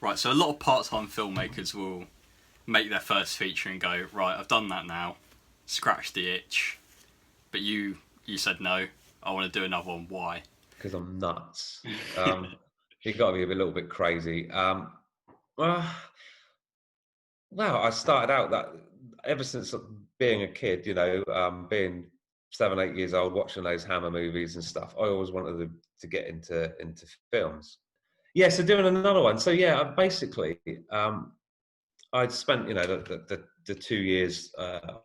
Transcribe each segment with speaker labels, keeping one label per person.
Speaker 1: Right, so a lot of part-time filmmakers will make their first feature and go, right, I've done that now, scratch the itch. But you said no, I want to do another one. Why?
Speaker 2: Because I'm nuts. You got to be a little bit crazy. Well, well, I started out that ever since being a kid, being 7, 8 years old, watching those Hammer movies and stuff. I always wanted to get into films. Yeah, so doing another one. So yeah, basically, I'd spent the 2 years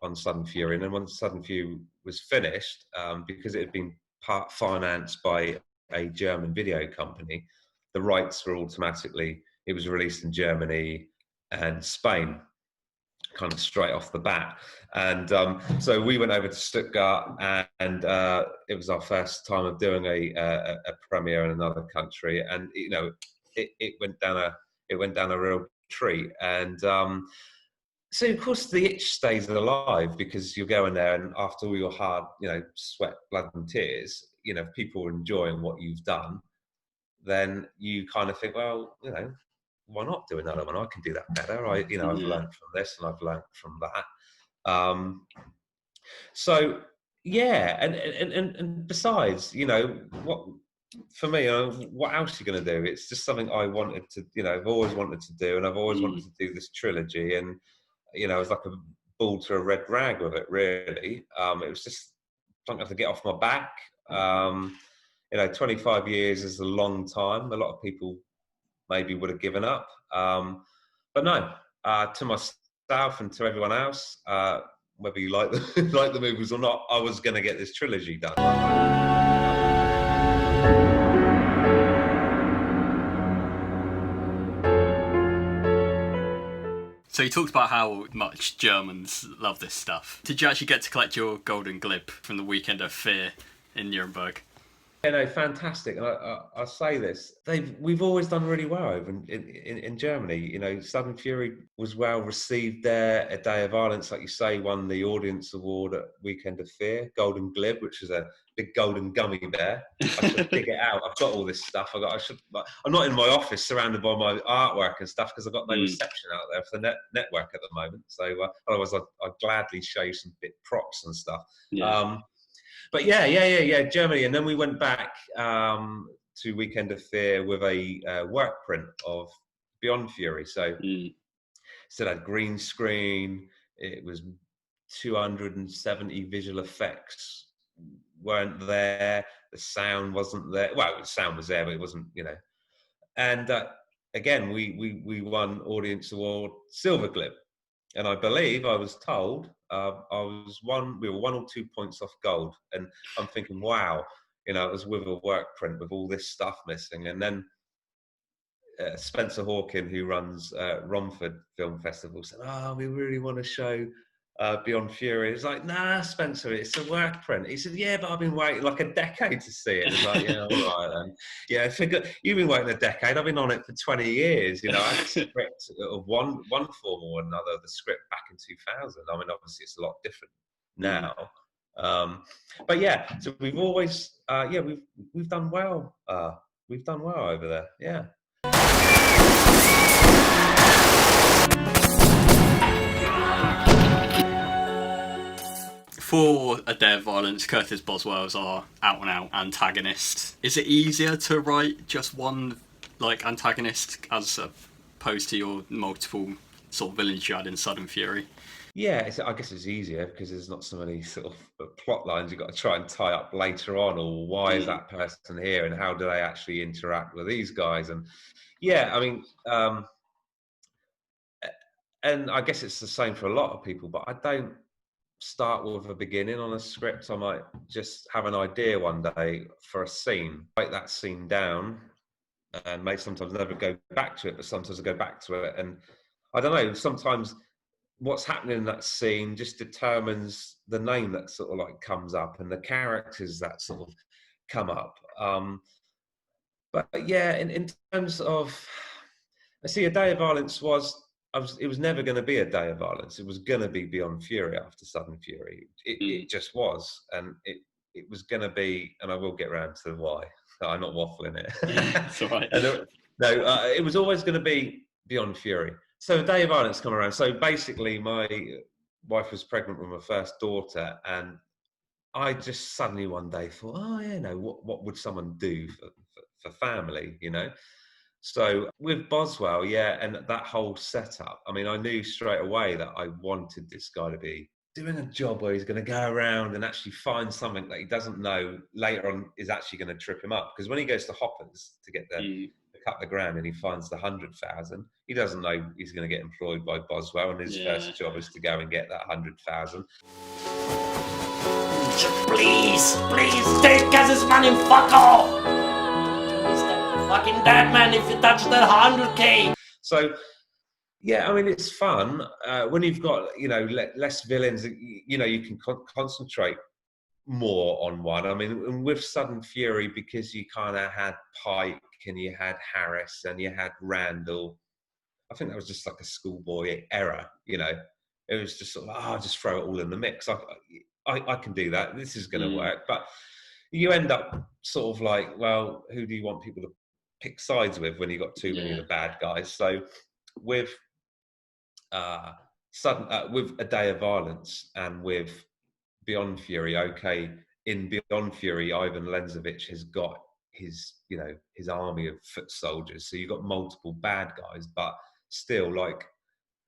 Speaker 2: on Sudden Fury, and then when Sudden Fury was finished, because it had been part financed by a German video company, the rights were automatically. It was released in Germany and Spain, kind of straight off the bat. And so we went over to Stuttgart, and it was our first time of doing a premiere in another country, and it went down a real treat. And so of course the itch stays alive, because you're going there, and after all your hard, sweat, blood, and tears, if people are enjoying what you've done, then you kind of think, well, why not do another one? I can do that better. I've
Speaker 1: Yeah.
Speaker 2: learned from this and I've learned from that. So yeah, and besides, what for me, what else are you going to do? It's just something I wanted to, I've always wanted to do, and I've always wanted to do this trilogy, and it's like a ball to a red rag with it. Really, it was just something to get off my back. 25 years is a long time. A lot of people maybe would have given up. But no, to myself and to everyone else, whether you like the like the movies or not, I was going to get this trilogy done.
Speaker 1: So you talked about how much Germans love this stuff. Did you actually get to collect your Golden Glib from the Weekend of Fear in Nuremberg?
Speaker 2: Yeah, no, fantastic. And I say this, we've always done really well over in Germany. Sudden Fury was well received there. A Day of Violence, like you say, won the Audience Award at Weekend of Fear. Golden Glib, which is a big golden gummy bear. I should dig it out. I've got all this stuff. I'm not in my office surrounded by my artwork and stuff, because I've got no reception out there for the network at the moment. So otherwise, I'd gladly show you some bit props and stuff.
Speaker 1: Yeah.
Speaker 2: But yeah, Germany, and then we went back to Weekend of Fear with a work print of Beyond Fury. So still had green screen. It was 270 visual effects weren't there. The sound wasn't there. Well, the sound was there, but it wasn't. And again, we won Audience Award Silver Glib. And I believe I was told we were 1 or 2 points off gold. And I'm thinking, wow, it was with a work print with all this stuff missing. And then Spencer Hawking, who runs Romford Film Festival, said, we really want to show Beyond Fury. It's like, nah, Spencer, it's a work print. He said, yeah, but I've been waiting like a decade to see it. It's like, yeah, all right then. Yeah, I figure you've been waiting a decade. I've been on it for 20 years. I had a script of one form or another, the script back in 2000. I mean, obviously it's a lot different now. But yeah, so we've always, we've done well. We've done well over there. Yeah.
Speaker 1: For A Day of Violence, Curtis Boswell's our out-and-out antagonist. Is it easier to write just one antagonist as opposed to your multiple sort of villains you had in Sudden Fury?
Speaker 2: Yeah, I guess it's easier because there's not so many sort of plot lines you've got to try and tie up later on, or why is that person here and how do they actually interact with these guys? And yeah, I mean, and I guess it's the same for a lot of people, but I don't start with a beginning on a script. I might just have an idea one day for a scene, write that scene down, and may sometimes never go back to it, but sometimes I go back to it. And I don't know, sometimes what's happening in that scene just determines the name that sort of like comes up and the characters that sort of come up. But yeah, in terms of, I see, A Day of Violence it was never going to be A Day of Violence. It was going to be Beyond Fury after Sudden Fury. It just was, and it was going to be, and I will get around to why. I'm not waffling it.
Speaker 1: That's all right.
Speaker 2: No, it was always going to be Beyond Fury. So A Day of Violence come around. So basically, my wife was pregnant with my first daughter, and I just suddenly one day thought, oh yeah, no, what would someone do for family, you know? So with Boswell, yeah, and that whole setup, I mean, I knew straight away that I wanted this guy to be doing a job where he's going to go around and actually find something that he doesn't know later on is actually going to trip him up. Because when he goes to Hoppers to get the couple of grand and he finds the 100,000, he doesn't know he's going to get employed by Boswell, and his first job is to go and get that 100,000.
Speaker 3: Please, take Gaz's money and fuck off! Mr. Fucking dead man if you touch the 100k!
Speaker 2: So, yeah, I mean, it's fun when you've got, you know, less villains, you know, you can concentrate more on one. I mean, with Sudden Fury, because you kind of had Pike and you had Harris and you had Randall, I think that was just like a schoolboy error, you know. It was just sort of, I'll just throw it all in the mix. I can do that. This is going to work. But you end up sort of like, well, who do you want people to pick sides with when you've got too many of the bad guys? So with with A Day of Violence and with Beyond Fury, okay, in Beyond Fury, Ivan Lensovich has got his, you know, his army of foot soldiers. So you've got multiple bad guys, but still, like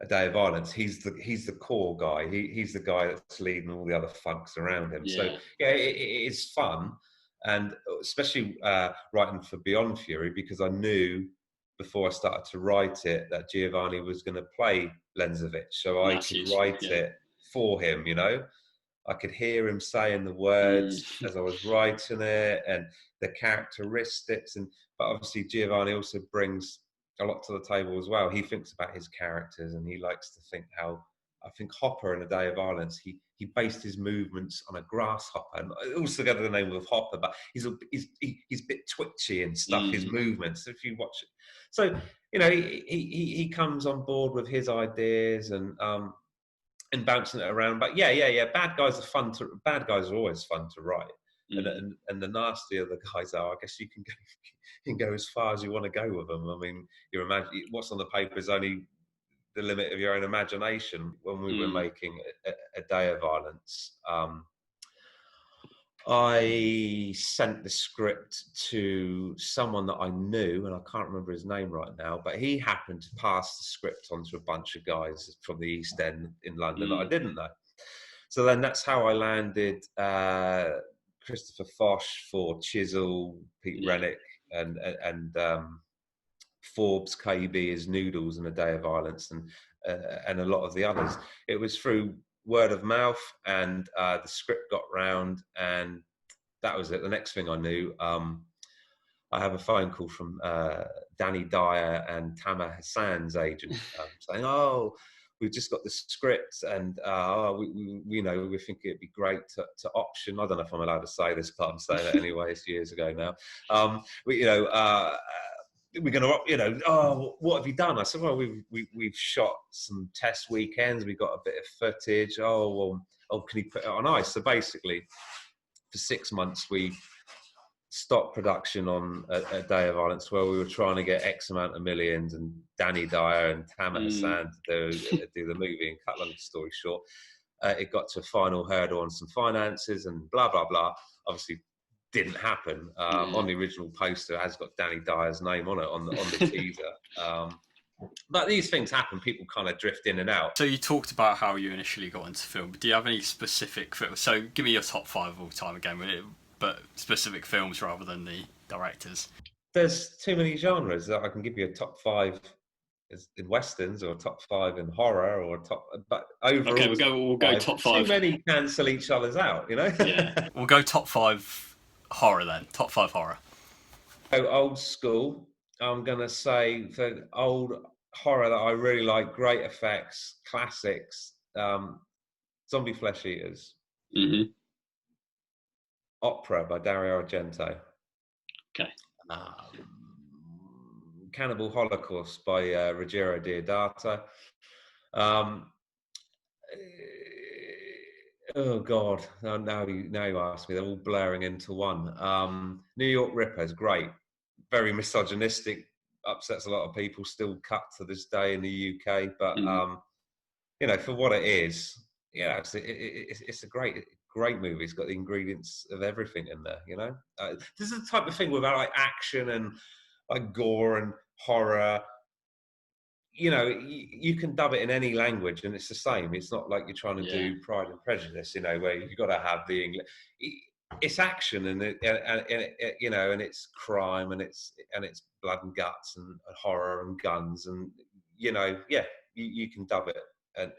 Speaker 2: A Day of Violence, he's the core guy. He's the guy that's leading all the other thugs around him. So yeah, it's fun, and especially writing for Beyond Fury, because I knew before I started to write it that Giovanni was going to play Lensovich, so I could write it for him. You know, I could hear him saying the words as I was writing it, and the characteristics. But obviously Giovanni also brings a lot to the table as well. He thinks about his characters, and he likes to think how, I think Hopper in A Day of Violence, he based his movements on a grasshopper, and also got the name of Hopper, but he's a bit twitchy and stuff, his movements, if you watch it. So, you know, he comes on board with his ideas and bouncing it around. But yeah, bad guys are always fun to write. And the nastier the guys are, I guess you can go as far as you want to go with them. I mean, what's on the paper is only the limit of your own imagination. When we were making a Day of Violence, I sent the script to someone that I knew, and I can't remember his name right now, but he happened to pass the script on to a bunch of guys from the East End in London that I didn't know. So then that's how I landed Christopher Fosh for Chisel, Pete Rennick, and Forbes KB as Noodles in A Day of Violence, and a lot of the others. It was through word of mouth, and the script got round, and that was it. The next thing I knew, I have a phone call from Danny Dyer and Tamer Hassan's agent saying, "Oh, we've just got the script, and we know we think it'd be great to option." I don't know if I'm allowed to say this, but I'm saying it anyway. It's years ago now. We're going to, you know, oh, what have you done? I said, well, we've shot some test weekends. We've got a bit of footage. Oh, can you put it on ice? So basically, for 6 months, we stopped production on a Day of Violence where we were trying to get X amount of millions, and Danny Dyer and Tamer Hassan to do the movie. And cut long story short, it got to a final hurdle on some finances and blah, blah, blah. Obviously, didn't happen. On the original poster, it has got Danny Dyer's name on it on the teaser. But these things happen. People kind of drift in and out.
Speaker 1: So you talked about how you initially got into film. Do you have any specific films? So give me your top 5 of all time again, but specific films rather than the directors.
Speaker 2: There's too many genres that I can give you a top 5 in westerns, or a top 5 in horror, or but overall,
Speaker 1: okay, we'll go top 5.
Speaker 2: Too many cancel each other's out, you know.
Speaker 1: Yeah, we'll go top 5 horror then. Top 5 horror.
Speaker 2: So old school. I'm gonna say the old horror that I really like, great effects, classics. Zombie Flesh Eaters. Opera by Dario Argento.
Speaker 1: Okay.
Speaker 2: Cannibal Holocaust by Ruggiero Deodato. Oh God! Now you ask me, they're all blurring into one. New York Ripper is great, very misogynistic. upsets a lot of people, still cut to this day in the UK. But
Speaker 1: Mm.
Speaker 2: you know, for what it is, yeah, it's a great movie. It's got the ingredients of everything in there. You know, this is the type of thing without like action and like gore and horror. You know, you can dub it in any language and it's the same. It's not like you're trying to do Pride and Prejudice, you know, where you've got to have the English. It's action and you know, and it's crime and it's blood and guts and horror and guns and, you know, you can dub it and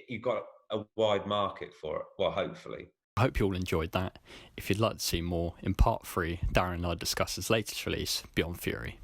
Speaker 2: you've got a wide market for it. Well, hopefully.
Speaker 1: I hope you all enjoyed that. If you'd like to see more, in part 3, Darren and I discuss his latest release, Beyond Fury.